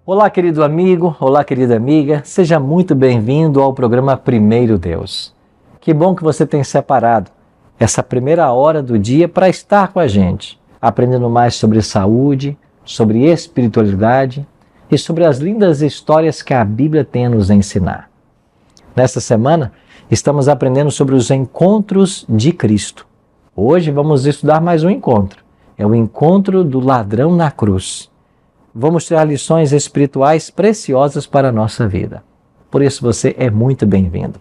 Olá, querido amigo, olá, querida amiga, seja muito bem-vindo ao programa Primeiro Deus. Que bom que você tem separado essa primeira hora do dia para estar com a gente, aprendendo mais sobre saúde, sobre espiritualidade e sobre as lindas histórias que a Bíblia tem a nos ensinar. Nesta semana, estamos aprendendo sobre os encontros de Cristo. Hoje vamos estudar mais um encontro. É o encontro do ladrão na cruz. Vamos tirar lições espirituais preciosas para a nossa vida. Por isso você é muito bem-vindo.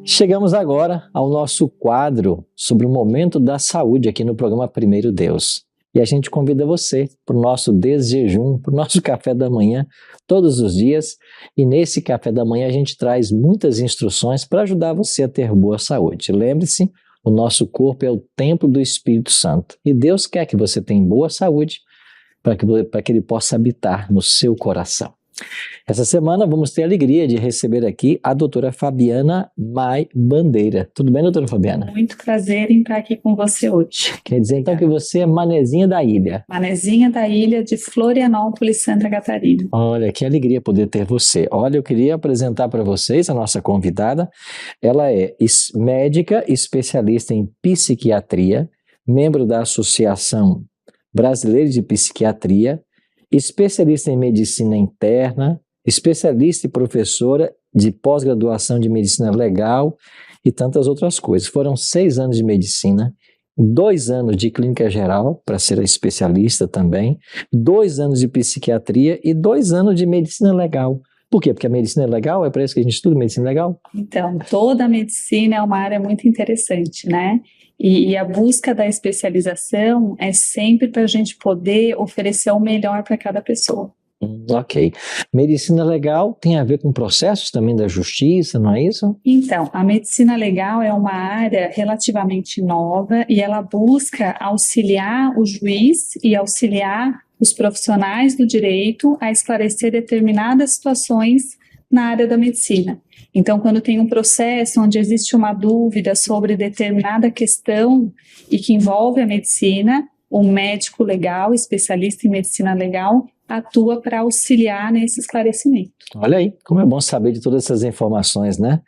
Chegamos agora ao nosso quadro sobre o momento da saúde aqui no programa Primeiro Deus. E a gente convida você para o nosso desjejum, para o nosso café da manhã, todos os dias. E nesse café da manhã a gente traz muitas instruções para ajudar você a ter boa saúde. Lembre-se, o nosso corpo é o templo do Espírito Santo. E Deus quer que você tenha boa saúde para que Ele possa habitar no seu coração. Essa semana vamos ter a alegria de receber aqui a doutora Fabiana Mai Bandeira. Tudo bem, doutora Fabiana? Muito prazer em estar aqui com você hoje. Quer dizer então que você é manezinha da ilha? Manezinha da ilha de Florianópolis, Santa Catarina. Olha, que alegria poder ter você. Olha, eu queria apresentar para vocês a nossa convidada. Ela é médica especialista em psiquiatria, membro da Associação Brasileira de Psiquiatria, especialista em medicina interna, especialista e professora de pós-graduação de medicina legal e tantas outras coisas. Foram 6 anos de medicina, 2 anos de clínica geral, para ser especialista também, 2 anos de psiquiatria e 2 anos de medicina legal. Por quê? Porque a medicina legal é para isso que a gente estuda medicina legal? Então, toda a medicina é uma área muito interessante, né? E a busca da especialização é sempre para a gente poder oferecer o melhor para cada pessoa. Ok. Medicina legal tem a ver com processos também da justiça, não é isso? Então, a medicina legal é uma área relativamente nova e ela busca auxiliar o juiz e auxiliar os profissionais do direito a esclarecer determinadas situações na área da medicina. Então, quando tem um processo onde existe uma dúvida sobre determinada questão e que envolve a medicina, um médico legal, especialista em medicina legal, atua para auxiliar nesse esclarecimento. Olha aí, como é bom saber de todas essas informações, né?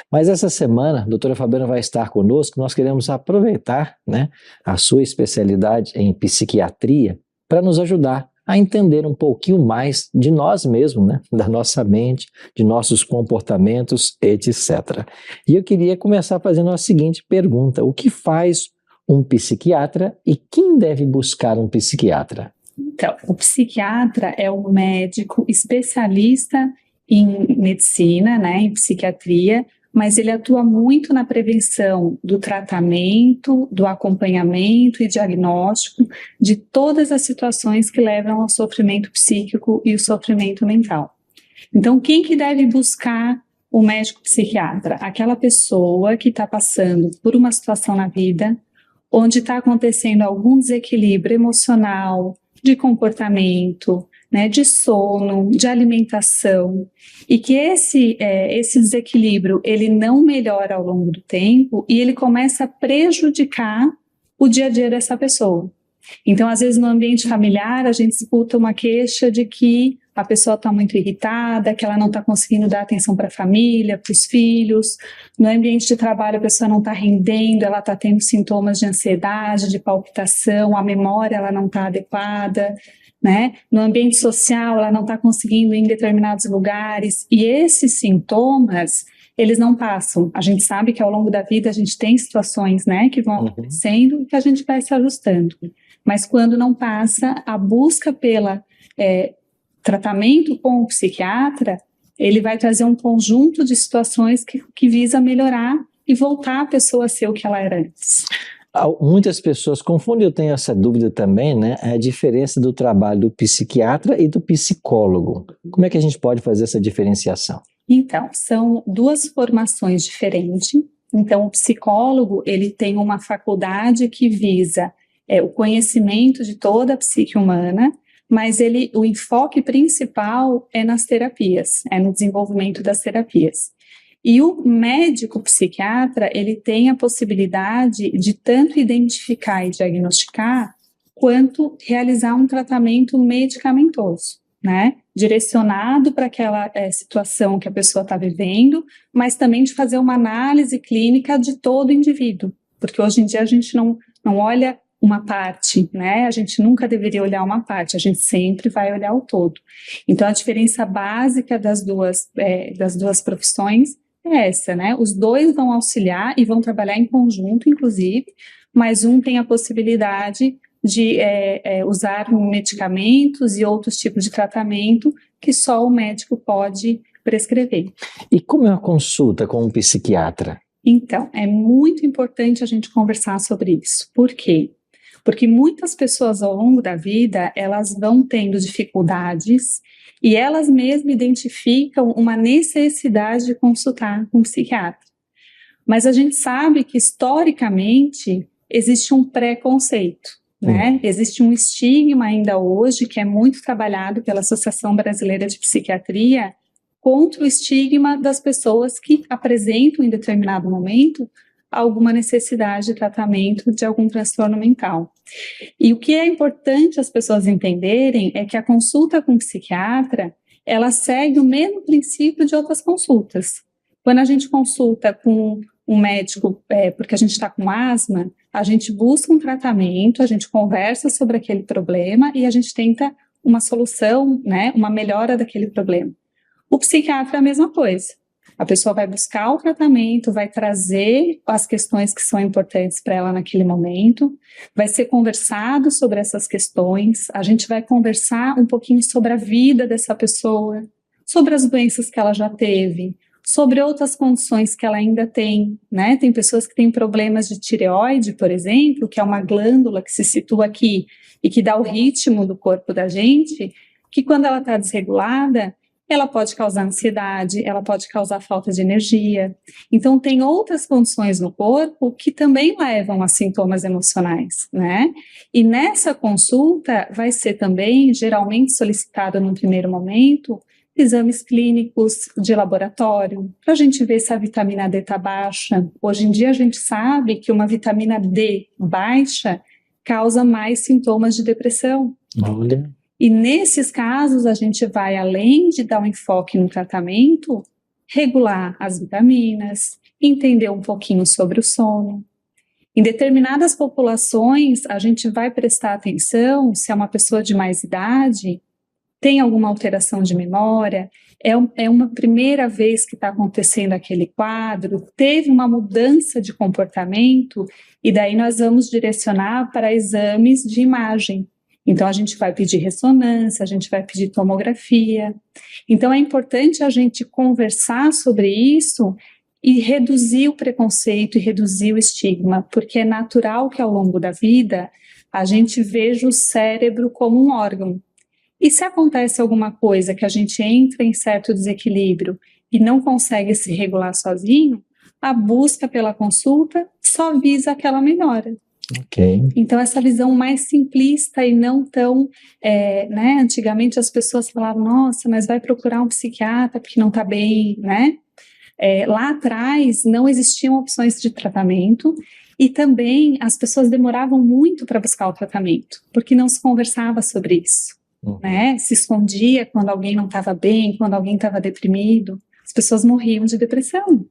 Mas essa semana, a doutora Fabiana vai estar conosco, nós queremos aproveitar, né, a sua especialidade em psiquiatria para nos ajudar a entender um pouquinho mais de nós mesmos, né? Da nossa mente, de nossos comportamentos, etc. E eu queria começar fazendo a seguinte pergunta: o que faz um psiquiatra e quem deve buscar um psiquiatra? Então, o psiquiatra é um médico especialista em medicina, né, em psiquiatria, mas ele atua muito na prevenção do tratamento, do acompanhamento e diagnóstico de todas as situações que levam ao sofrimento psíquico e o sofrimento mental. Então, quem que deve buscar o médico psiquiatra? Aquela pessoa que está passando por uma situação na vida onde está acontecendo algum desequilíbrio emocional, de comportamento, né, de sono, de alimentação, e que esse desequilíbrio ele não melhora ao longo do tempo e ele começa a prejudicar o dia a dia dessa pessoa. Então, às vezes no ambiente familiar a gente escuta uma queixa de que a pessoa está muito irritada, que ela não está conseguindo dar atenção para a família, para os filhos. No ambiente de trabalho a pessoa não está rendendo, ela está tendo sintomas de ansiedade, de palpitação, a memória ela não está adequada, né? No ambiente social ela não está conseguindo ir em determinados lugares. E esses sintomas, eles não passam. A gente sabe que ao longo da vida a gente tem situações, né, que vão acontecendo e que a gente vai se ajustando. Mas quando não passa, a busca pela tratamento com o psiquiatra, ele vai trazer um conjunto de situações que visa melhorar e voltar a pessoa a ser o que ela era antes. Muitas pessoas confundem, eu tenho essa dúvida também, né? A diferença do trabalho do psiquiatra e do psicólogo. Como é que a gente pode fazer essa diferenciação? Então, são 2 formações diferentes. Então, o psicólogo, ele tem uma faculdade que visa o conhecimento de toda a psique humana, mas o enfoque principal é nas terapias, é no desenvolvimento das terapias. E o médico psiquiatra, ele tem a possibilidade de tanto identificar e diagnosticar, quanto realizar um tratamento medicamentoso, né? Direcionado para aquela situação que a pessoa está vivendo, mas também de fazer uma análise clínica de todo o indivíduo, porque hoje em dia a gente não olha uma parte, né? A gente nunca deveria olhar uma parte, a gente sempre vai olhar o todo. Então, a diferença básica das duas profissões é essa, né? Os dois vão auxiliar e vão trabalhar em conjunto, inclusive, mas um tem a possibilidade de usar medicamentos e outros tipos de tratamento que só o médico pode prescrever. E como é uma consulta com um psiquiatra? Então, é muito importante a gente conversar sobre isso. Por quê? Porque muitas pessoas ao longo da vida, elas vão tendo dificuldades e elas mesmas identificam uma necessidade de consultar com um psiquiatra. Mas a gente sabe que, historicamente, existe um preconceito, né? Existe um estigma ainda hoje, que é muito trabalhado pela Associação Brasileira de Psiquiatria, contra o estigma das pessoas que apresentam em determinado momento alguma necessidade de tratamento de algum transtorno mental. E o que é importante as pessoas entenderem é que a consulta com o psiquiatra, ela segue o mesmo princípio de outras consultas. Quando a gente consulta com um médico, porque a gente está com asma, a gente busca um tratamento, a gente conversa sobre aquele problema e a gente tenta uma solução, né, uma melhora daquele problema. O psiquiatra é a mesma coisa. A pessoa vai buscar o tratamento, vai trazer as questões que são importantes para ela naquele momento, vai ser conversado sobre essas questões, a gente vai conversar um pouquinho sobre a vida dessa pessoa, sobre as doenças que ela já teve, sobre outras condições que ela ainda tem, né? Tem pessoas que têm problemas de tireoide, por exemplo, que é uma glândula que se situa aqui e que dá o ritmo do corpo da gente, que quando ela está desregulada, ela pode causar ansiedade, ela pode causar falta de energia. Então, tem outras condições no corpo que também levam a sintomas emocionais, né? E nessa consulta vai ser também, geralmente solicitado num primeiro momento, exames clínicos de laboratório, para a gente ver se a vitamina D está baixa. Hoje em dia a gente sabe que uma vitamina D baixa causa mais sintomas de depressão. Olha. E nesses casos, a gente vai, além de dar um enfoque no tratamento, regular as vitaminas, entender um pouquinho sobre o sono. Em determinadas populações, a gente vai prestar atenção se é uma pessoa de mais idade, tem alguma alteração de memória, é uma primeira vez que está acontecendo aquele quadro, teve uma mudança de comportamento, e daí nós vamos direcionar para exames de imagem. Então, a gente vai pedir ressonância, a gente vai pedir tomografia. Então, é importante a gente conversar sobre isso e reduzir o preconceito e reduzir o estigma, porque é natural que ao longo da vida a gente veja o cérebro como um órgão. E se acontece alguma coisa que a gente entra em certo desequilíbrio e não consegue se regular sozinho, a busca pela consulta só visa aquela melhora. Okay. Então, essa visão mais simplista e não tão, né, antigamente as pessoas falavam, nossa, mas vai procurar um psiquiatra porque não está bem, né? Lá atrás não existiam opções de tratamento e também as pessoas demoravam muito para buscar o tratamento, porque não se conversava sobre isso, né? Se escondia quando alguém não estava bem, quando alguém estava deprimido, as pessoas morriam de depressão.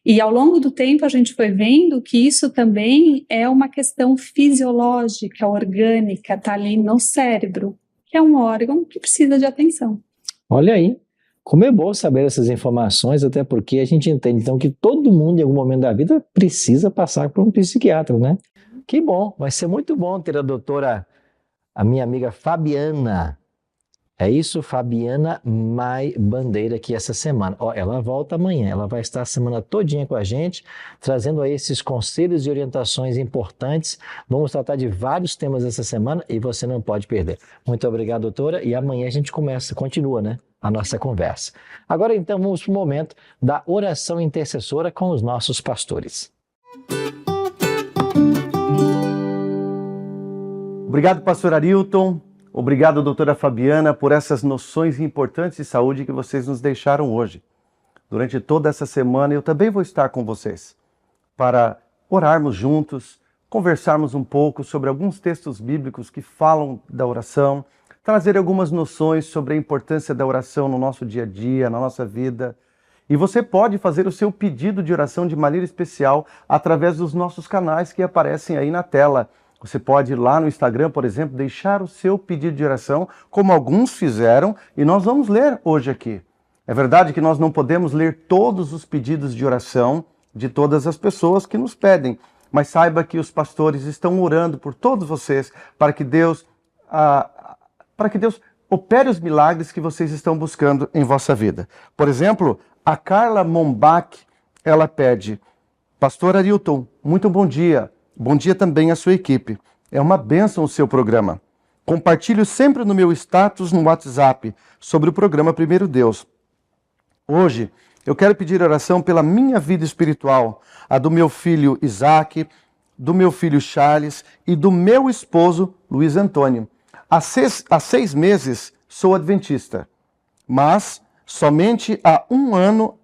E ao longo do tempo a gente foi vendo que isso também é uma questão fisiológica, orgânica, está ali no cérebro, que é um órgão que precisa de atenção. Olha aí, como é bom saber essas informações, até porque a gente entende então que todo mundo em algum momento da vida precisa passar por um psiquiatra, né? Que bom, vai ser muito bom ter a minha amiga Fabiana. É isso, Fabiana Mai Bandeira aqui essa semana. Ela volta amanhã, ela vai estar a semana todinha com a gente, trazendo aí esses conselhos e orientações importantes. Vamos tratar de vários temas essa semana e você não pode perder. Muito obrigado, doutora, e amanhã a gente continua, né, a nossa conversa. Agora então vamos para o momento da oração intercessora com os nossos pastores. Obrigado, pastor Arilton. Obrigado, doutora Fabiana, por essas noções importantes de saúde que vocês nos deixaram hoje. Durante toda essa semana eu também vou estar com vocês para orarmos juntos, conversarmos um pouco sobre alguns textos bíblicos que falam da oração, trazer algumas noções sobre a importância da oração no nosso dia a dia, na nossa vida. E você pode fazer o seu pedido de oração de maneira especial através dos nossos canais que aparecem aí na tela. Você pode ir lá no Instagram, por exemplo, deixar o seu pedido de oração, como alguns fizeram, e nós vamos ler hoje aqui. É verdade que nós não podemos ler todos os pedidos de oração de todas as pessoas que nos pedem, mas saiba que os pastores estão orando por todos vocês para que Deus opere os milagres que vocês estão buscando em vossa vida. Por exemplo, a Carla Mombach, ela pede: Pastor Arilton, muito bom dia. Bom dia também à sua equipe. É uma bênção o seu programa. Compartilho sempre no meu status no WhatsApp sobre o programa Primeiro Deus. Hoje, eu quero pedir oração pela minha vida espiritual, a do meu filho Isaac, do meu filho Charles e do meu esposo Luiz Antônio. Há 6 meses sou adventista, mas somente há 1 ano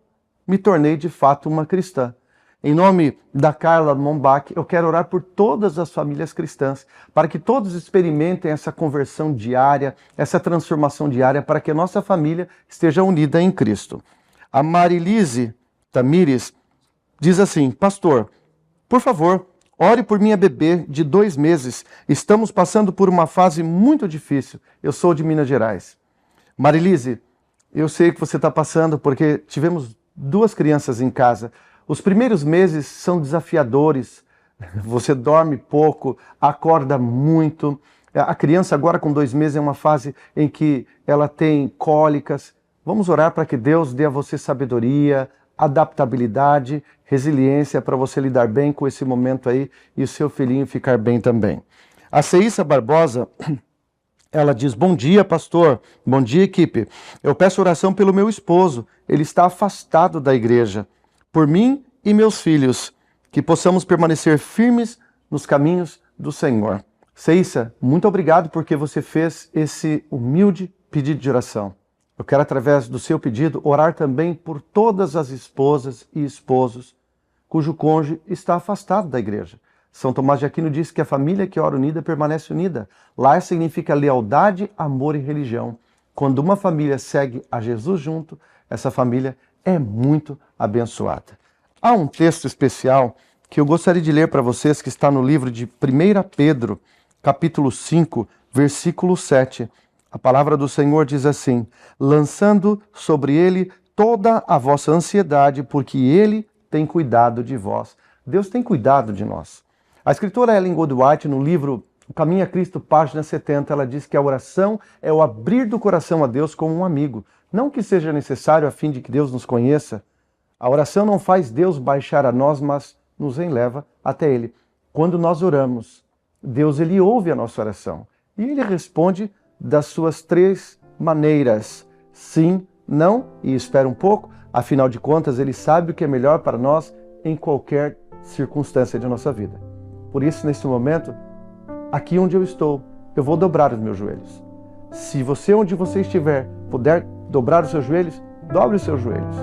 me tornei de fato uma cristã. Em nome da Carla Mombach, eu quero orar por todas as famílias cristãs, para que todos experimentem essa conversão diária, essa transformação diária, para que a nossa família esteja unida em Cristo. A Marilise Tamires diz assim: Pastor, por favor, ore por minha bebê de 2 meses. Estamos passando por uma fase muito difícil. Eu sou de Minas Gerais. Marilise, eu sei que você está passando porque tivemos 2 crianças em casa. Os primeiros meses são desafiadores. Você dorme pouco, acorda muito. A criança agora com 2 meses é uma fase em que ela tem cólicas. Vamos orar para que Deus dê a você sabedoria, adaptabilidade, resiliência para você lidar bem com esse momento aí e o seu filhinho ficar bem também. A Ceissa Barbosa, ela diz: bom dia, pastor. Bom dia, equipe. Eu peço oração pelo meu esposo. Ele está afastado da igreja. Por mim e meus filhos, que possamos permanecer firmes nos caminhos do Senhor. Ceissa, muito obrigado porque você fez esse humilde pedido de oração. Eu quero, através do seu pedido, orar também por todas as esposas e esposos cujo cônjuge está afastado da igreja. São Tomás de Aquino diz que a família que ora unida permanece unida. Lar significa lealdade, amor e religião. Quando uma família segue a Jesus junto, essa família é muito abençoada. Há um texto especial que eu gostaria de ler para vocês, que está no livro de 1 Pedro, capítulo 5, versículo 7. A palavra do Senhor diz assim: lançando sobre ele toda a vossa ansiedade, porque ele tem cuidado de vós. Deus tem cuidado de nós. A escritora Ellen Goldwhite, no livro O Caminho a Cristo, página 70, ela diz que a oração é o abrir do coração a Deus como um amigo. Não que seja necessário a fim de que Deus nos conheça. A oração não faz Deus baixar a nós, mas nos enleva até Ele. Quando nós oramos, Deus ele ouve a nossa oração. E Ele responde das suas 3 maneiras. Sim, não e espera um pouco. Afinal de contas, Ele sabe o que é melhor para nós em qualquer circunstância de nossa vida. Por isso, nesse momento, aqui onde eu estou, eu vou dobrar os meus joelhos. Se você, onde você estiver, puder dobrar os seus joelhos, dobre os seus joelhos.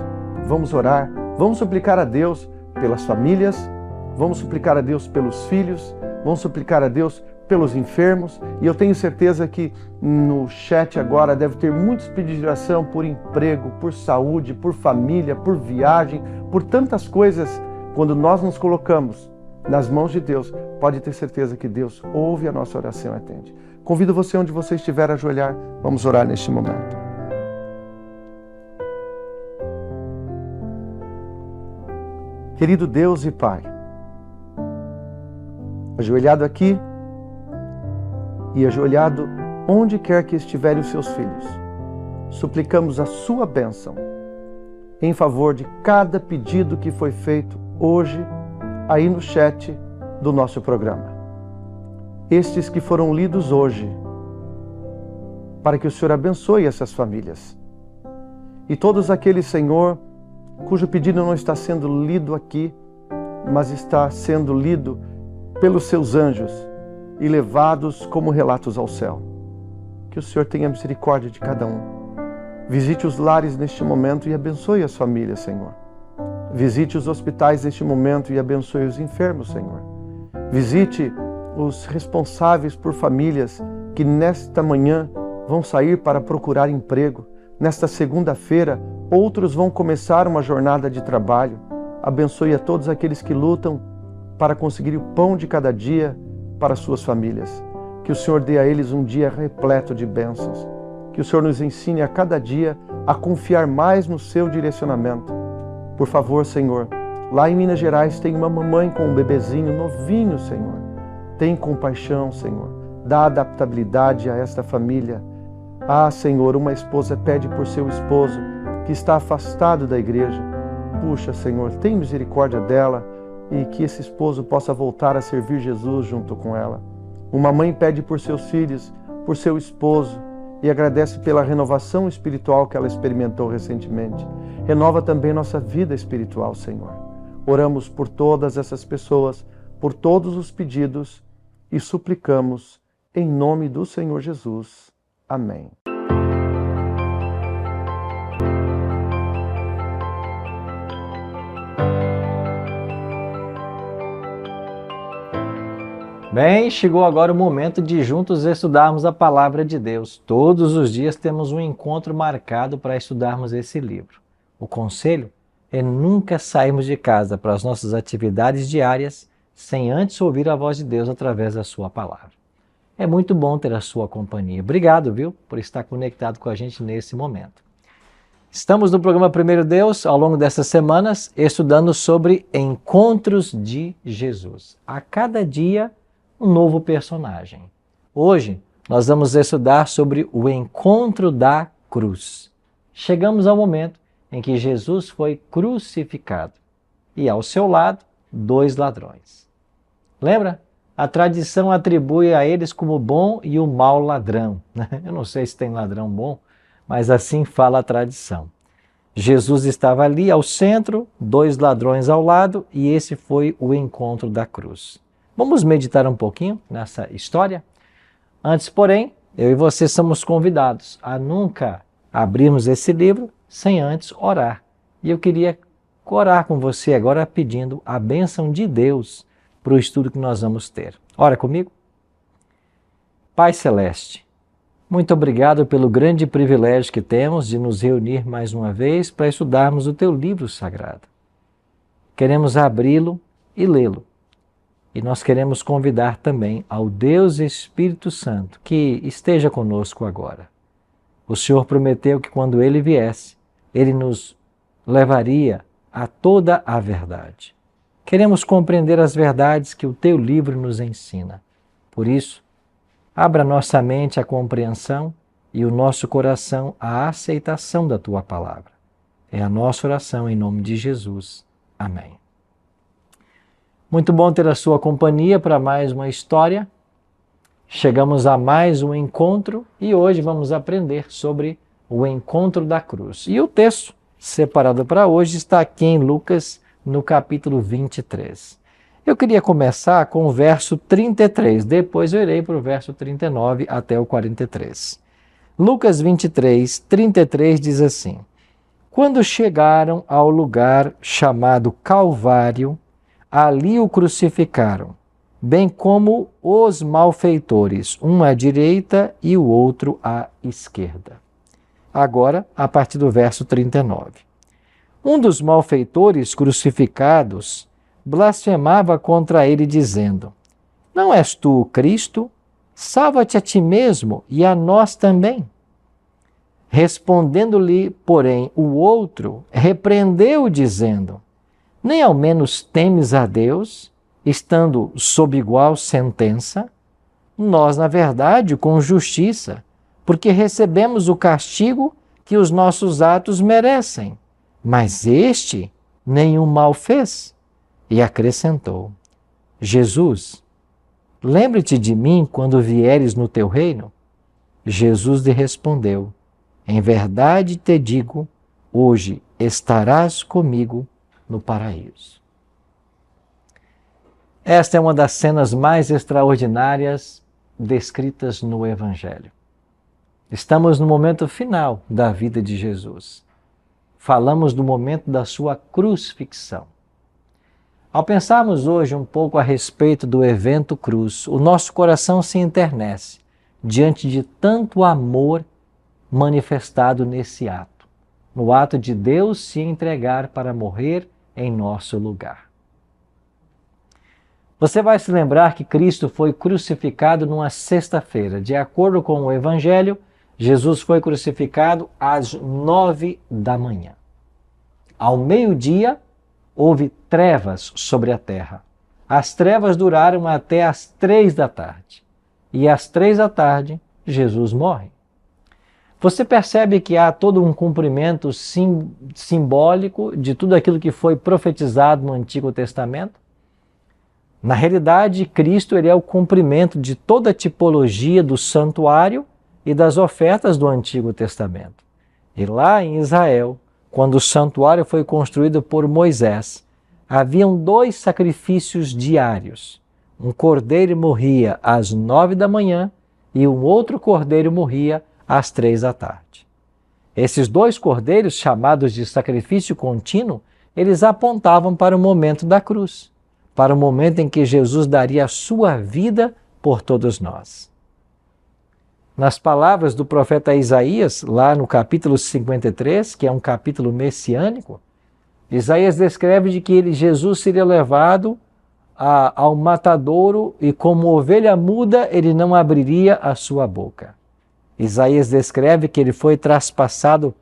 Vamos orar, vamos suplicar a Deus pelas famílias, vamos suplicar a Deus pelos filhos, vamos suplicar a Deus pelos enfermos. E eu tenho certeza que no chat agora deve ter muitos pedidos de oração por emprego, por saúde, por família, por viagem, por tantas coisas. Quando nós nos colocamos nas mãos de Deus, pode ter certeza que Deus ouve a nossa oração e atende. Convido você, onde você estiver, a ajoelhar. Vamos orar neste momento. Querido Deus e Pai, ajoelhado aqui e ajoelhado onde quer que estiverem os seus filhos, suplicamos a sua bênção em favor de cada pedido que foi feito hoje aí no chat do nosso programa. Estes que foram lidos hoje, para que o Senhor abençoe essas famílias. E todos aqueles, Senhor, cujo pedido não está sendo lido aqui, mas está sendo lido pelos seus anjos e levados como relatos ao céu. Que o Senhor tenha misericórdia de cada um. Visite os lares neste momento e abençoe as famílias, Senhor. Visite os hospitais neste momento e abençoe os enfermos, Senhor. Visite os responsáveis por famílias que nesta manhã vão sair para procurar emprego. Nesta segunda-feira, outros vão começar uma jornada de trabalho. Abençoe a todos aqueles que lutam para conseguir o pão de cada dia para suas famílias. Que o Senhor dê a eles um dia repleto de bênçãos. Que o Senhor nos ensine a cada dia a confiar mais no seu direcionamento. Por favor, Senhor, lá em Minas Gerais tem uma mamãe com um bebezinho novinho, Senhor. Tem compaixão, Senhor. Dá adaptabilidade a esta família. Ah, Senhor, uma esposa pede por seu esposo que está afastado da igreja. Puxa, Senhor, tem misericórdia dela e que esse esposo possa voltar a servir Jesus junto com ela. Uma mãe pede por seus filhos, por seu esposo e agradece pela renovação espiritual que ela experimentou recentemente. Renova também nossa vida espiritual, Senhor. Oramos por todas essas pessoas, por todos os pedidos e suplicamos em nome do Senhor Jesus. Amém. Bem, chegou agora o momento de juntos estudarmos a Palavra de Deus. Todos os dias temos um encontro marcado para estudarmos esse livro. O conselho é nunca sairmos de casa para as nossas atividades diárias sem antes ouvir a voz de Deus através da sua palavra. É muito bom ter a sua companhia. Obrigado, viu, por estar conectado com a gente nesse momento. Estamos no programa Primeiro Deus, ao longo dessas semanas, estudando sobre encontros de Jesus. A cada dia, um novo personagem. Hoje, nós vamos estudar sobre o encontro da cruz. Chegamos ao momento em que Jesus foi crucificado e, ao seu lado, 2 ladrões. Lembra? A tradição atribui a eles como bom e o mau ladrão. Eu não sei se tem ladrão bom, mas assim fala a tradição. Jesus estava ali ao centro, 2 ladrões ao lado, e esse foi o encontro da cruz. Vamos meditar um pouquinho nessa história? Antes, porém, eu e você somos convidados a nunca abrirmos esse livro sem antes orar. E eu queria orar com você agora pedindo a bênção de Deus para o estudo que nós vamos ter. Ora comigo. Pai Celeste, muito obrigado pelo grande privilégio que temos de nos reunir mais uma vez para estudarmos o Teu livro sagrado. Queremos abri-lo e lê-lo. E nós queremos convidar também ao Deus Espírito Santo que esteja conosco agora. O Senhor prometeu que quando Ele viesse, Ele nos levaria a toda a verdade. Queremos compreender as verdades que o Teu livro nos ensina. Por isso, abra nossa mente à compreensão e o nosso coração à aceitação da Tua palavra. É a nossa oração em nome de Jesus. Amém. Muito bom ter a sua companhia para mais uma história. Chegamos a mais um encontro e hoje vamos aprender sobre o encontro da cruz. E o texto separado para hoje está aqui em Lucas, no capítulo 23. Eu queria começar com o verso 33, depois eu irei para o verso 39 até o 43. Lucas 23, 33 diz assim: Quando chegaram ao lugar chamado Calvário, ali o crucificaram, bem como os malfeitores, um à direita e o outro à esquerda. Agora, a partir do verso 39. Um dos malfeitores crucificados blasfemava contra ele, dizendo: Não és tu o Cristo? Salva-te a ti mesmo e a nós também. Respondendo-lhe, porém, o outro repreendeu, dizendo: Nem ao menos temes a Deus, estando sob igual sentença? Nós, na verdade, com justiça, porque recebemos o castigo que os nossos atos merecem. Mas este nenhum mal fez. E acrescentou: Jesus, lembre-te de mim quando vieres no teu reino. Jesus lhe respondeu: Em verdade te digo, hoje estarás comigo no paraíso. Esta é uma das cenas mais extraordinárias descritas no Evangelho. Estamos no momento final da vida de Jesus. Falamos do momento da sua crucifixão. Ao pensarmos hoje um pouco a respeito do evento cruz, o nosso coração se enternece diante de tanto amor manifestado nesse ato, no ato de Deus se entregar para morrer em nosso lugar. Você vai se lembrar que Cristo foi crucificado numa sexta-feira. De acordo com o Evangelho, Jesus foi crucificado às 9 da manhã. Ao meio-dia, houve trevas sobre a terra. As trevas duraram até às 3 da tarde. E às 3 da tarde, Jesus morre. Você percebe que há todo um cumprimento simbólico de tudo aquilo que foi profetizado no Antigo Testamento? Na realidade, Cristo ele é o cumprimento de toda a tipologia do santuário e das ofertas do Antigo Testamento. E lá em Israel, quando o santuário foi construído por Moisés, haviam 2 sacrifícios diários. Um cordeiro morria às 9 da manhã e um outro cordeiro morria às 3 da tarde. Esses 2 cordeiros, chamados de sacrifício contínuo, eles apontavam para o momento da cruz, para o momento em que Jesus daria a sua vida por todos nós. Nas palavras do profeta Isaías, lá no capítulo 53, que é um capítulo messiânico, Isaías descreve de que Jesus seria levado ao matadouro e como ovelha muda ele não abriria a sua boca. Isaías descreve que ele foi traspassado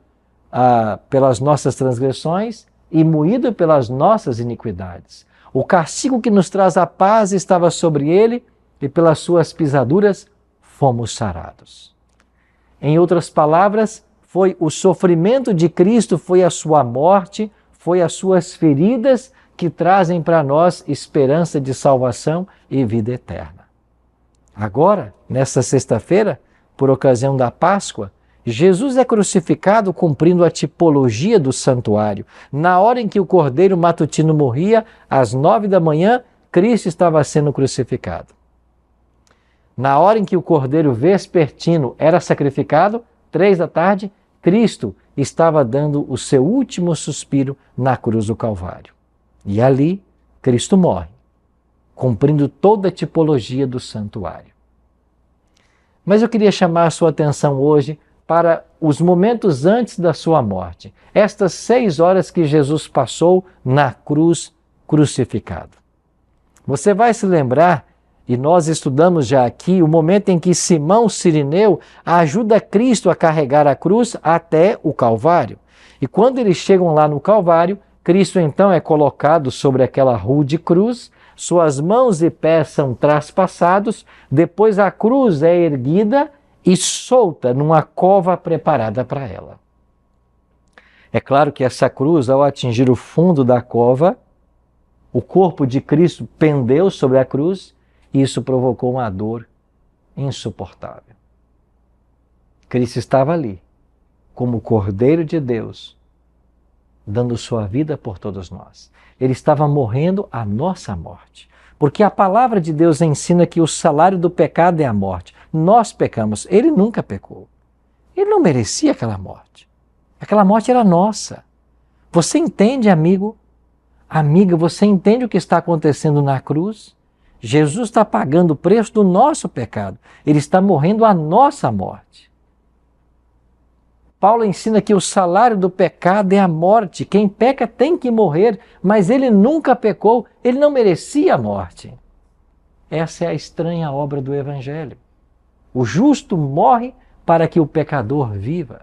pelas nossas transgressões e moído pelas nossas iniquidades. O castigo que nos traz a paz estava sobre ele e pelas suas pisaduras fomos sarados. Em outras palavras, foi o sofrimento de Cristo, foi a sua morte, foi as suas feridas que trazem para nós esperança de salvação e vida eterna. Agora, nesta sexta-feira, por ocasião da Páscoa, Jesus é crucificado cumprindo a tipologia do santuário. Na hora em que o cordeiro matutino morria, às 9 da manhã, Cristo estava sendo crucificado. Na hora em que o cordeiro vespertino era sacrificado, 3 da tarde, Cristo estava dando o seu último suspiro na cruz do Calvário. E ali, Cristo morre, cumprindo toda a tipologia do santuário. Mas eu queria chamar a sua atenção hoje para os momentos antes da sua morte, estas 6 horas que Jesus passou na cruz crucificado. Você vai se lembrar, e nós estudamos já aqui, o momento em que Simão Cirineu ajuda Cristo a carregar a cruz até o Calvário. E quando eles chegam lá no Calvário, Cristo então é colocado sobre aquela rude cruz, suas mãos e pés são traspassados, depois a cruz é erguida e solta numa cova preparada para ela. É claro que essa cruz, ao atingir o fundo da cova, o corpo de Cristo pendeu sobre a cruz e isso provocou uma dor insuportável. Cristo estava ali, como o Cordeiro de Deus, dando sua vida por todos nós. Ele estava morrendo a nossa morte. Porque a palavra de Deus ensina que o salário do pecado é a morte. Nós pecamos, ele nunca pecou. Ele não merecia aquela morte. Aquela morte era nossa. Você entende, amigo? Amiga, você entende o que está acontecendo na cruz? Jesus está pagando o preço do nosso pecado. Ele está morrendo a nossa morte. Paulo ensina que o salário do pecado é a morte. Quem peca tem que morrer, mas ele nunca pecou, ele não merecia a morte. Essa é a estranha obra do Evangelho. O justo morre para que o pecador viva.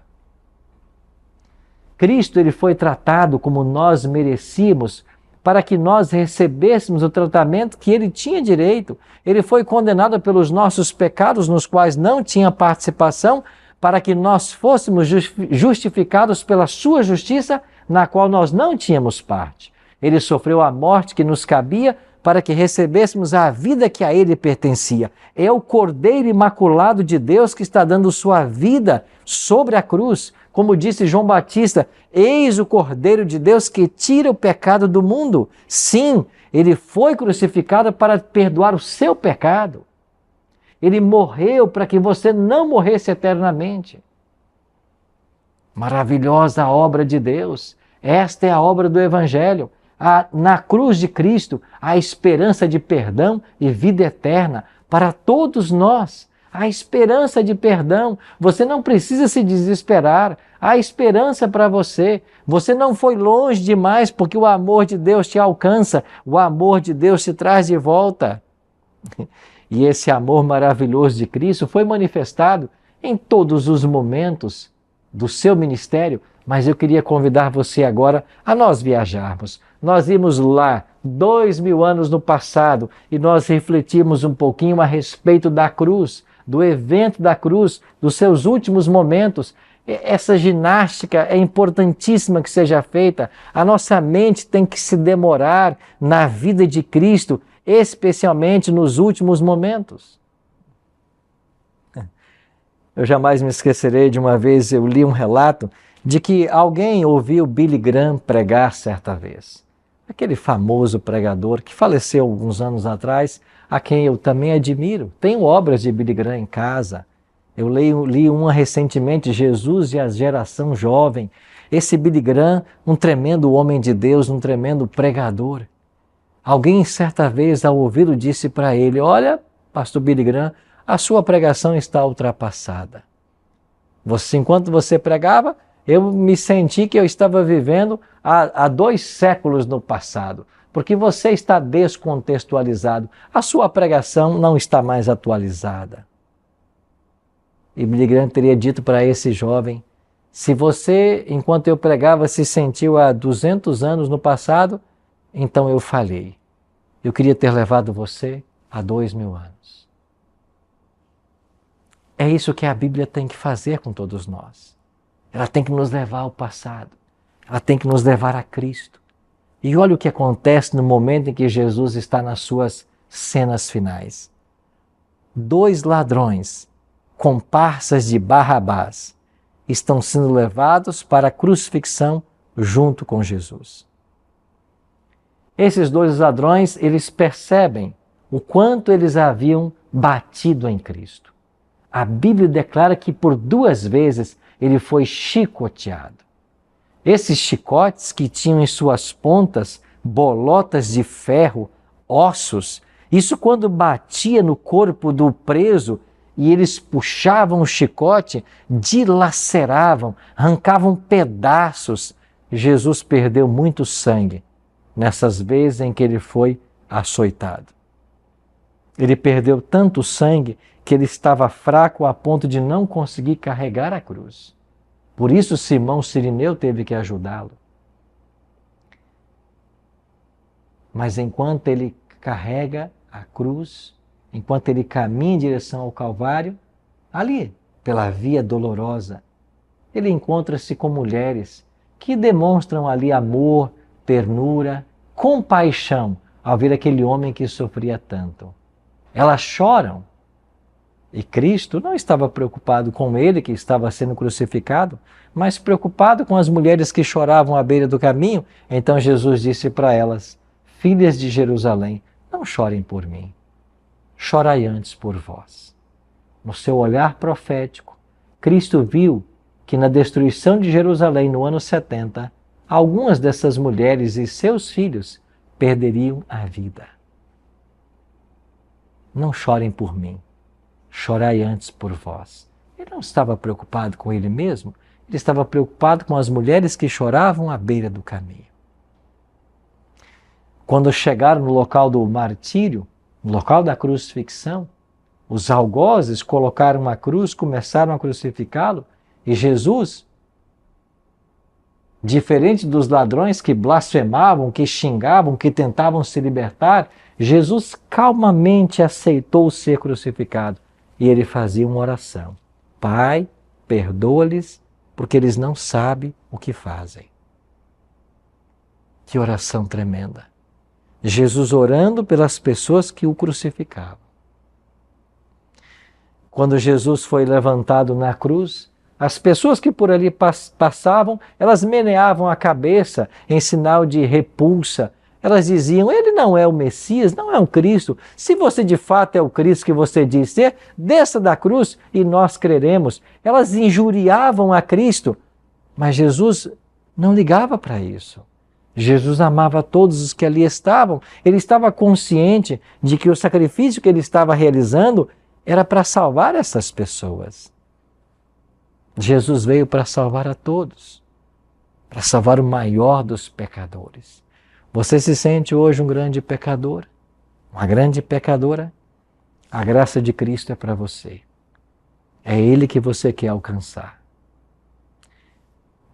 Cristo ele foi tratado como nós merecíamos, para que nós recebêssemos o tratamento que ele tinha direito. Ele foi condenado pelos nossos pecados, nos quais não tinha participação, para que nós fôssemos justificados pela sua justiça, na qual nós não tínhamos parte. Ele sofreu a morte que nos cabia, para que recebêssemos a vida que a ele pertencia. É o Cordeiro Imaculado de Deus que está dando sua vida sobre a cruz. Como disse João Batista, eis o Cordeiro de Deus que tira o pecado do mundo. Sim, ele foi crucificado para perdoar o seu pecado. Ele morreu para que você não morresse eternamente. Maravilhosa obra de Deus. Esta é a obra do Evangelho. na cruz de Cristo, a esperança de perdão e vida eterna para todos nós. A esperança de perdão. Você não precisa se desesperar. Há esperança para você. Você não foi longe demais porque o amor de Deus te alcança. O amor de Deus te traz de volta. E esse amor maravilhoso de Cristo foi manifestado em todos os momentos do seu ministério. Mas eu queria convidar você agora a nós viajarmos. Nós íamos lá 2000 anos no passado e nós refletimos um pouquinho a respeito da cruz, do evento da cruz, dos seus últimos momentos. Essa ginástica é importantíssima que seja feita. A nossa mente tem que se demorar na vida de Cristo, especialmente nos últimos momentos. Eu jamais me esquecerei de uma vez, eu li um relato de que alguém ouviu Billy Graham pregar certa vez. Aquele famoso pregador que faleceu alguns anos atrás, a quem eu também admiro. Tenho obras de Billy Graham em casa. Eu li uma recentemente, Jesus e a Geração Jovem. Esse Billy Graham, um tremendo homem de Deus, um tremendo pregador. Alguém certa vez ao ouvi-lo disse para ele: olha, pastor Billy Graham, a sua pregação está ultrapassada. Enquanto você pregava, eu me senti que eu estava vivendo há 2 séculos no passado, porque você está descontextualizado. A sua pregação não está mais atualizada. E Billy Graham teria dito para esse jovem: se você, enquanto eu pregava, se sentiu há 200 anos no passado, então eu falhei. Eu queria ter levado você há 2000 anos. É isso que a Bíblia tem que fazer com todos nós. Ela tem que nos levar ao passado. Ela tem que nos levar a Cristo. E olha o que acontece no momento em que Jesus está nas suas cenas finais. 2 ladrões, comparsas de Barrabás, estão sendo levados para a crucifixão junto com Jesus. Esses 2 ladrões, eles percebem o quanto eles haviam batido em Cristo. A Bíblia declara que por 2 vezes ele foi chicoteado. Esses chicotes que tinham em suas pontas bolotas de ferro, ossos, isso quando batia no corpo do preso e eles puxavam o chicote, dilaceravam, arrancavam pedaços. Jesus perdeu muito sangue nessas vezes em que ele foi açoitado. Ele perdeu tanto sangue que ele estava fraco a ponto de não conseguir carregar a cruz. Por isso Simão Cirineu teve que ajudá-lo. Mas enquanto ele carrega a cruz, enquanto ele caminha em direção ao Calvário, ali, pela via dolorosa, ele encontra-se com mulheres que demonstram ali amor, ternura, compaixão ao ver aquele homem que sofria tanto. Elas choram. E Cristo não estava preocupado com ele, que estava sendo crucificado, mas preocupado com as mulheres que choravam à beira do caminho. Então Jesus disse para elas: filhas de Jerusalém, não chorem por mim, chorai antes por vós. No seu olhar profético, Cristo viu que na destruição de Jerusalém no ano 70, algumas dessas mulheres e seus filhos perderiam a vida. Não chorem por mim, chorai antes por vós. Ele não estava preocupado com ele mesmo, ele estava preocupado com as mulheres que choravam à beira do caminho. Quando chegaram no local do martírio, no local da crucifixão, os algozes colocaram a cruz, começaram a crucificá-lo, e Jesus, diferente dos ladrões que blasfemavam, que xingavam, que tentavam se libertar, Jesus calmamente aceitou ser crucificado. E ele fazia uma oração: Pai, perdoa-lhes, porque eles não sabem o que fazem. Que oração tremenda! Jesus orando pelas pessoas que o crucificavam. Quando Jesus foi levantado na cruz, as pessoas que por ali passavam, elas meneavam a cabeça em sinal de repulsa. Elas diziam: ele não é o Messias, não é um Cristo. Se você de fato é o Cristo que você diz ser, desça da cruz e nós creremos. Elas injuriavam a Cristo, mas Jesus não ligava para isso. Jesus amava todos os que ali estavam. Ele estava consciente de que o sacrifício que ele estava realizando era para salvar essas pessoas. Jesus veio para salvar a todos, para salvar o maior dos pecadores. Você se sente hoje um grande pecador? Uma grande pecadora? A graça de Cristo é para você. É Ele que você quer alcançar.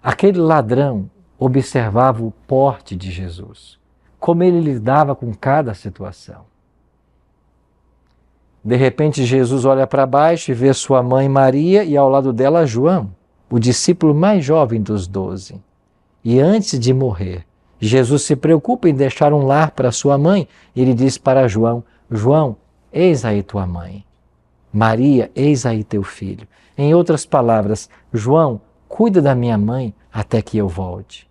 Aquele ladrão observava o porte de Jesus, como ele lidava com cada situação. De repente, Jesus olha para baixo e vê sua mãe Maria e ao lado dela João, o discípulo mais jovem dos 12. E antes de morrer, Jesus se preocupa em deixar um lar para sua mãe. Ele diz para João: João, eis aí tua mãe. Maria, eis aí teu filho. Em outras palavras, João, cuida da minha mãe até que eu volte.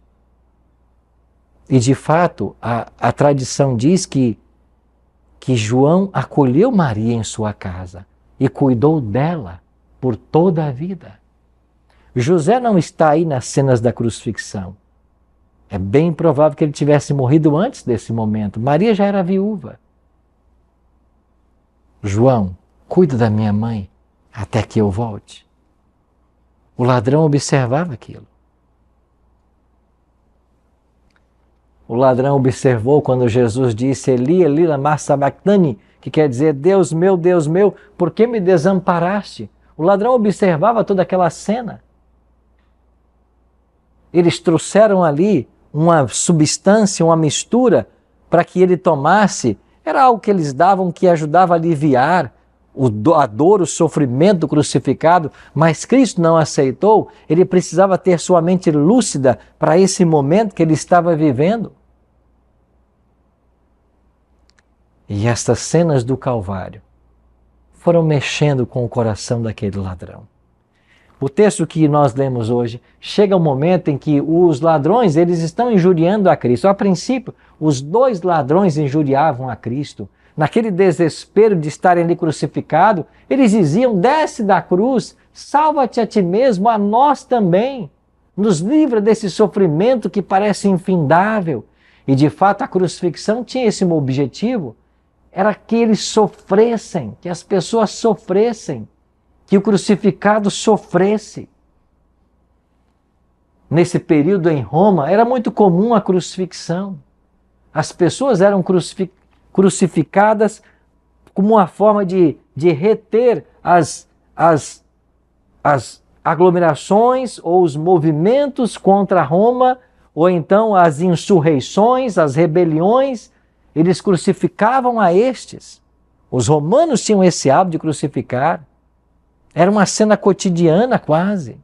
E de fato, a tradição diz que João acolheu Maria em sua casa e cuidou dela por toda a vida. José não está aí nas cenas da crucifixão. É bem provável que ele tivesse morrido antes desse momento. Maria já era viúva. João, cuida da minha mãe até que eu volte. O ladrão observava aquilo. O ladrão observou quando Jesus disse Eli, Eli, lama sabachthani, que quer dizer Deus, por que me desamparaste? O ladrão observava toda aquela cena. Eles trouxeram ali uma substância, uma mistura, para que ele tomasse. Era algo que eles davam que ajudava a aliviar a dor, o sofrimento do crucificado, mas Cristo não aceitou. Ele precisava ter sua mente lúcida para esse momento que ele estava vivendo. E estas cenas do Calvário foram mexendo com o coração daquele ladrão. O texto que nós lemos hoje, chega um momento em que os ladrões, eles estão injuriando a Cristo. A princípio, os dois ladrões injuriavam a Cristo. Naquele desespero de estarem ali crucificados, eles diziam, desce da cruz, salva-te a ti mesmo, a nós também. Nos livra desse sofrimento que parece infindável. E de fato a crucifixão tinha esse objetivo, era que eles sofressem, que as pessoas sofressem, que o crucificado sofresse. Nesse período em Roma, era muito comum a crucifixão. As pessoas eram crucificadas como uma forma de reter as aglomerações ou os movimentos contra Roma, ou então as insurreições, as rebeliões. Eles crucificavam a estes. Os romanos tinham esse hábito de crucificar. Era uma cena cotidiana quase.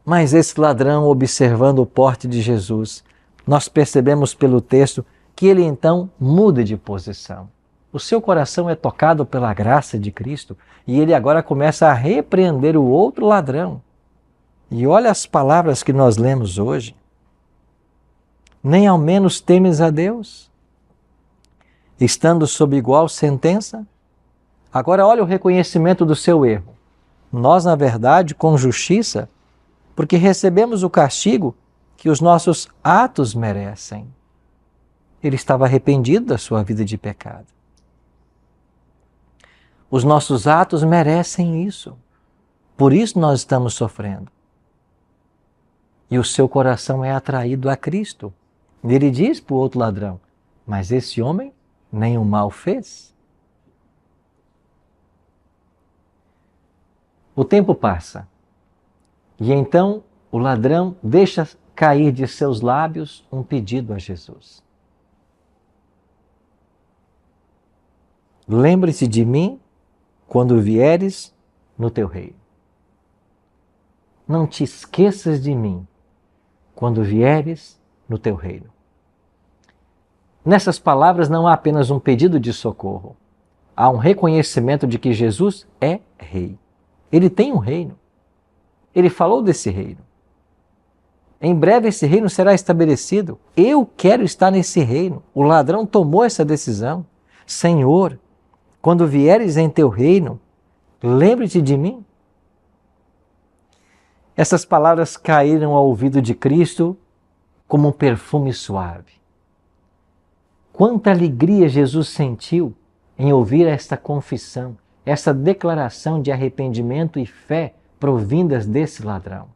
Mas esse ladrão, observando o porte de Jesus, nós percebemos pelo texto que ele então muda de posição. O seu coração é tocado pela graça de Cristo e ele agora começa a repreender o outro ladrão. E olha as palavras que nós lemos hoje. Nem ao menos temes a Deus, estando sob igual sentença? Agora olha o reconhecimento do seu erro. Nós, na verdade, com justiça, porque recebemos o castigo que os nossos atos merecem. Ele estava arrependido da sua vida de pecado. Os nossos atos merecem isso. Por isso nós estamos sofrendo. E o seu coração é atraído a Cristo. E ele diz para o outro ladrão, mas esse homem nenhum mal fez. O tempo passa. E então o ladrão deixa cair de seus lábios um pedido a Jesus. Lembre-se de mim quando vieres no teu reino. Não te esqueças de mim quando vieres no teu reino. Nessas palavras não há apenas um pedido de socorro. Há um reconhecimento de que Jesus é rei. Ele tem um reino. Ele falou desse reino. Em breve esse reino será estabelecido. Eu quero estar nesse reino. O ladrão tomou essa decisão. Senhor, quando vieres em teu reino, lembre-te de mim. Essas palavras caíram ao ouvido de Cristo como um perfume suave. Quanta alegria Jesus sentiu em ouvir esta confissão, essa declaração de arrependimento e fé provindas desse ladrão.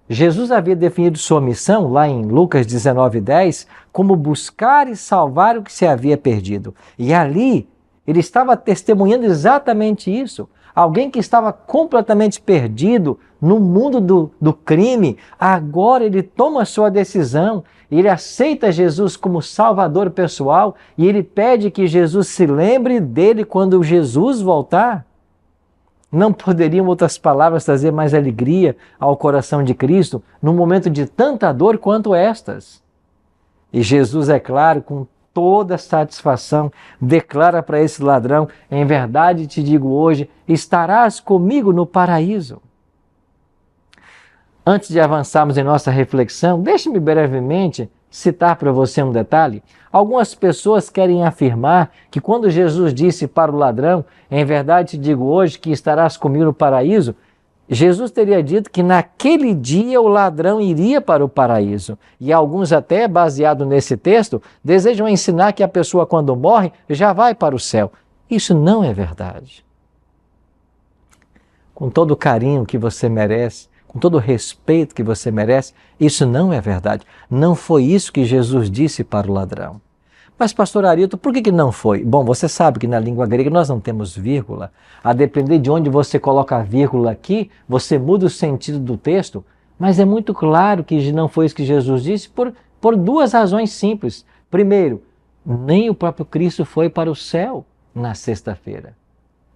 Jesus havia definido sua missão, lá em Lucas 19:10, como buscar e salvar o que se havia perdido. E ali, ele estava testemunhando exatamente isso. Alguém que estava completamente perdido no mundo do crime, agora ele toma a sua decisão, ele aceita Jesus como Salvador pessoal e ele pede que Jesus se lembre dele quando Jesus voltar. Não poderiam outras palavras trazer mais alegria ao coração de Cristo num momento de tanta dor quanto estas. E Jesus, é claro, com toda satisfação, declara para esse ladrão: em verdade te digo hoje, estarás comigo no paraíso. Antes de avançarmos em nossa reflexão, deixe-me brevemente citar para você um detalhe. Algumas pessoas querem afirmar que quando Jesus disse para o ladrão, em verdade te digo hoje que estarás comigo no paraíso, Jesus teria dito que naquele dia o ladrão iria para o paraíso. E alguns até, baseado nesse texto, desejam ensinar que a pessoa quando morre já vai para o céu. Isso não é verdade. Com todo o carinho que você merece, com todo o respeito que você merece, isso não é verdade. Não foi isso que Jesus disse para o ladrão. Mas, pastor Arilton, por que não foi? Bom, você sabe que na língua grega nós não temos vírgula. A depender de onde você coloca a vírgula aqui, você muda o sentido do texto. Mas é muito claro que não foi isso que Jesus disse por duas razões simples. Primeiro, nem o próprio Cristo foi para o céu na sexta-feira.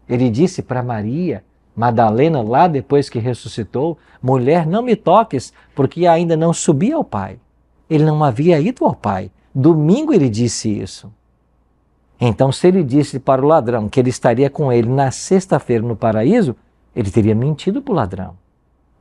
Ele disse para Maria Madalena, lá depois que ressuscitou: mulher, não me toques, porque ainda não subi ao Pai. Ele não havia ido ao Pai. Domingo ele disse isso. Então, se ele disse para o ladrão que ele estaria com ele na sexta-feira no paraíso, ele teria mentido para o ladrão.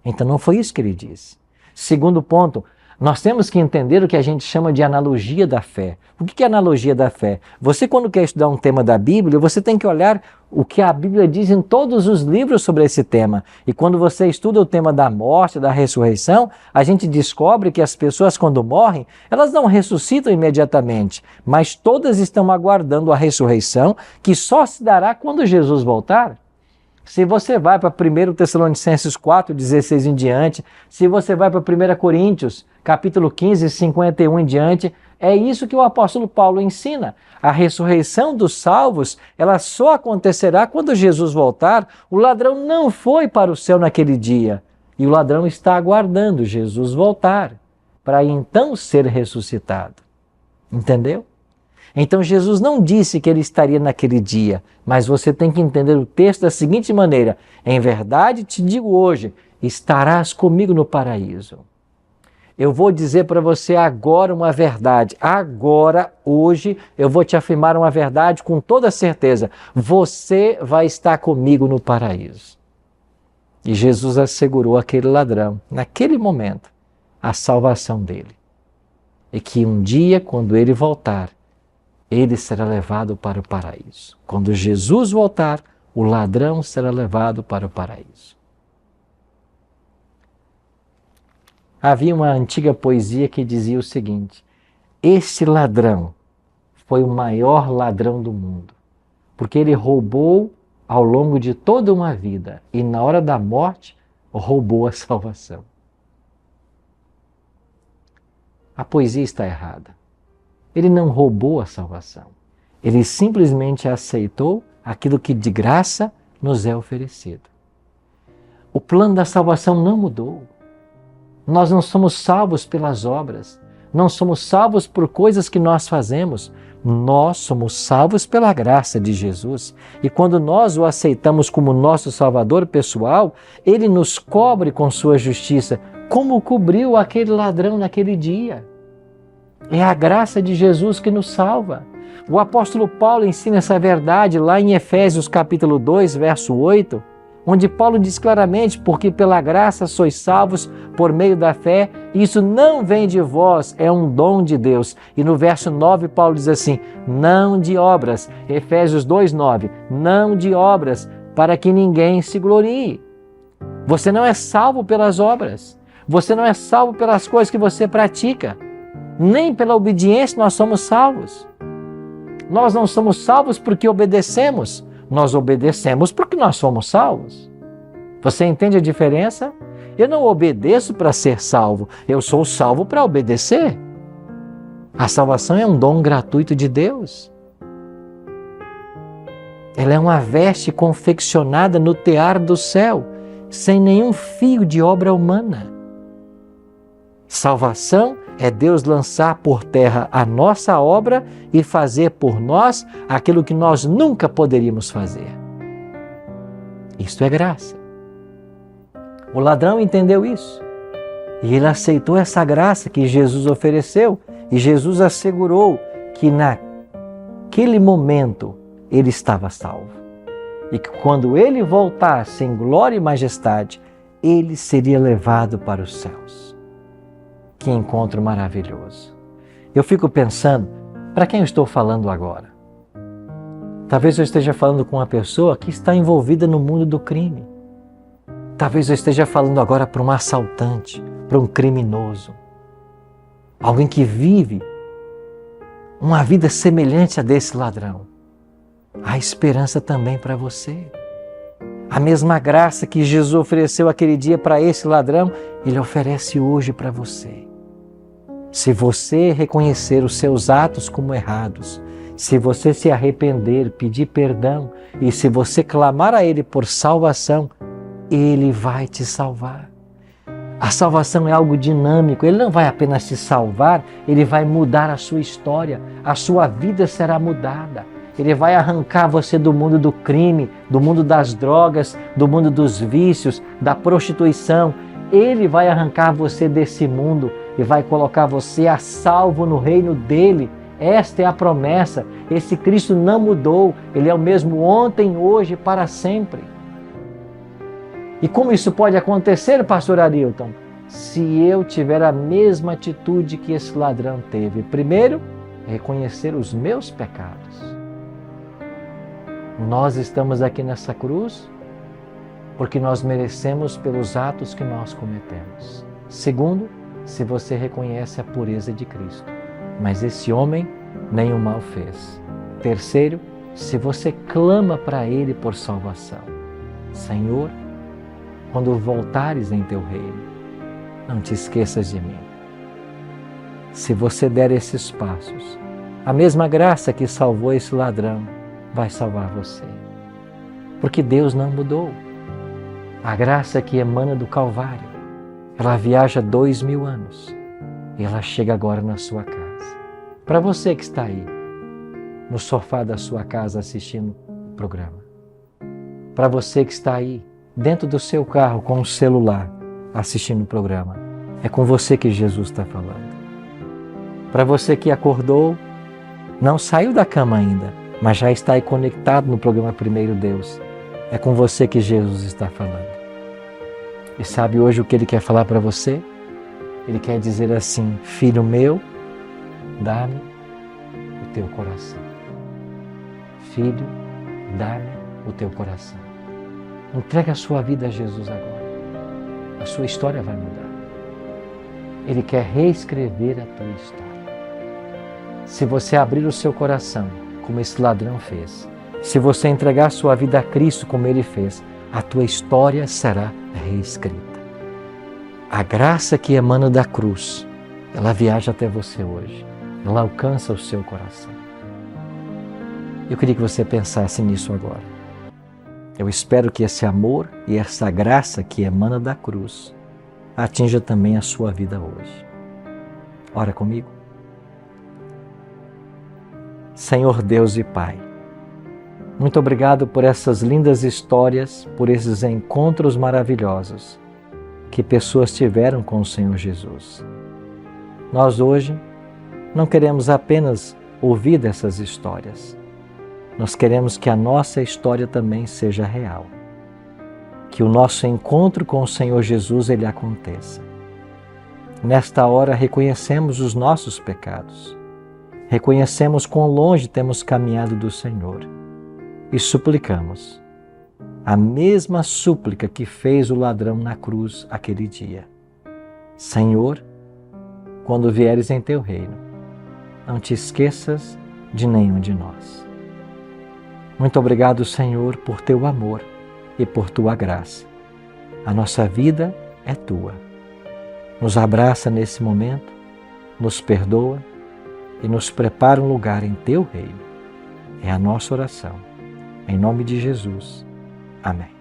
Então, não foi isso que ele disse. Segundo ponto, nós temos que entender o que a gente chama de analogia da fé. O que é analogia da fé? Você, quando quer estudar um tema da Bíblia, você tem que olhar o que a Bíblia diz em todos os livros sobre esse tema. E quando você estuda o tema da morte, da ressurreição, a gente descobre que as pessoas, quando morrem, elas não ressuscitam imediatamente, mas todas estão aguardando a ressurreição, que só se dará quando Jesus voltar. Se você vai para 1 Tessalonicenses 4, 16 em diante, se você vai para 1 Coríntios, capítulo 15, 51 em diante, é isso que o apóstolo Paulo ensina. A ressurreição dos salvos, ela só acontecerá quando Jesus voltar. O ladrão não foi para o céu naquele dia. E o ladrão está aguardando Jesus voltar, para então ser ressuscitado. Entendeu? Então Jesus não disse que ele estaria naquele dia, mas você tem que entender o texto da seguinte maneira: em verdade te digo hoje, estarás comigo no paraíso. Eu vou dizer para você agora uma verdade. Agora, hoje, eu vou te afirmar uma verdade com toda certeza. Você vai estar comigo no paraíso. E Jesus assegurou àquele ladrão, naquele momento, a salvação dele. E que um dia, quando ele voltar, ele será levado para o paraíso. Quando Jesus voltar, o ladrão será levado para o paraíso. Havia uma antiga poesia que dizia o seguinte: este ladrão foi o maior ladrão do mundo, porque ele roubou ao longo de toda uma vida e na hora da morte roubou a salvação. A poesia está errada. Ele não roubou a salvação. Ele simplesmente aceitou aquilo que de graça nos é oferecido. O plano da salvação não mudou. Nós não somos salvos pelas obras. Não somos salvos por coisas que nós fazemos. Nós somos salvos pela graça de Jesus. E quando nós o aceitamos como nosso Salvador pessoal, Ele nos cobre com sua justiça, como cobriu aquele ladrão naquele dia. É a graça de Jesus que nos salva. O apóstolo Paulo ensina essa verdade lá em Efésios capítulo 2, verso 8, onde Paulo diz claramente: porque pela graça sois salvos por meio da fé, isso não vem de vós, é um dom de Deus. E no verso 9 Paulo diz assim: não de obras, Efésios 2, 9, não de obras, para que ninguém se glorie. Você não é salvo pelas obras. Você não é salvo pelas coisas que você pratica. Nem pela obediência nós somos salvos. Nós não somos salvos porque obedecemos. Nós obedecemos porque nós somos salvos. Você entende a diferença? Eu não obedeço para ser salvo. Eu sou salvo para obedecer. A salvação é um dom gratuito de Deus. Ela é uma veste confeccionada no tear do céu, sem nenhum fio de obra humana. Salvação é Deus lançar por terra a nossa obra e fazer por nós aquilo que nós nunca poderíamos fazer. Isto é graça. O ladrão entendeu isso e ele aceitou essa graça que Jesus ofereceu e Jesus assegurou que naquele momento ele estava salvo e que quando ele voltasse em glória e majestade, ele seria levado para os céus. Que encontro maravilhoso! Eu fico pensando, para quem eu estou falando agora? Talvez eu esteja falando com uma pessoa que está envolvida no mundo do crime. Talvez eu esteja falando agora para um assaltante, para um criminoso. Alguém que vive uma vida semelhante a desse ladrão. Há esperança também para você. A mesma graça que Jesus ofereceu aquele dia para esse ladrão, Ele oferece hoje para você. Se você reconhecer os seus atos como errados, se você se arrepender, pedir perdão e se você clamar a Ele por salvação, Ele vai te salvar. A salvação é algo dinâmico. Ele não vai apenas te salvar, Ele vai mudar a sua história. A sua vida será mudada. Ele vai arrancar você do mundo do crime, do mundo das drogas, do mundo dos vícios, da prostituição. Ele vai arrancar você desse mundo e vai colocar você a salvo no reino dele. Esta é a promessa. Esse Cristo não mudou. Ele é o mesmo ontem, hoje e para sempre. E como isso pode acontecer, pastor Arilton? Se eu tiver a mesma atitude que esse ladrão teve. Primeiro, reconhecer os meus pecados. Nós estamos aqui nessa cruz porque nós merecemos pelos atos que nós cometemos. Segundo, se você reconhece a pureza de Cristo. Mas esse homem nenhum mal fez. Terceiro, se você clama para Ele por salvação. Senhor, quando voltares em teu reino, não te esqueças de mim. Se você der esses passos, a mesma graça que salvou esse ladrão vai salvar você. Porque Deus não mudou. A graça que emana do Calvário, ela viaja 2000 anos e ela chega agora na sua casa. Para você que está aí, no sofá da sua casa assistindo o programa. Para você que está aí, dentro do seu carro com o celular assistindo o programa. É com você que Jesus está falando. Para você que acordou, não saiu da cama ainda, mas já está aí conectado no programa Primeiro Deus. É com você que Jesus está falando. E sabe hoje o que Ele quer falar para você? Ele quer dizer assim: filho meu, dá-me o teu coração. Filho, dá-me o teu coração. Entrega a sua vida a Jesus agora. A sua história vai mudar. Ele quer reescrever a tua história. Se você abrir o seu coração, como esse ladrão fez, se você entregar a sua vida a Cristo como Ele fez, a tua história será reescrita. A graça que emana da cruz, ela viaja até você hoje. Ela alcança o seu coração. Eu queria que você pensasse nisso agora. Eu espero que esse amor e essa graça que emana da cruz atinja também a sua vida hoje. Ora comigo. Senhor Deus e Pai, muito obrigado por essas lindas histórias, por esses encontros maravilhosos que pessoas tiveram com o Senhor Jesus. Nós hoje não queremos apenas ouvir dessas histórias. Nós queremos que a nossa história também seja real. Que o nosso encontro com o Senhor Jesus ele aconteça. Nesta hora reconhecemos os nossos pecados. Reconhecemos quão longe temos caminhado do Senhor. E suplicamos, a mesma súplica que fez o ladrão na cruz aquele dia. Senhor, quando vieres em teu reino, não te esqueças de nenhum de nós. Muito obrigado, Senhor, por teu amor e por tua graça. A nossa vida é tua. Nos abraça nesse momento, nos perdoa e nos prepara um lugar em teu reino. É a nossa oração. Em nome de Jesus. Amém.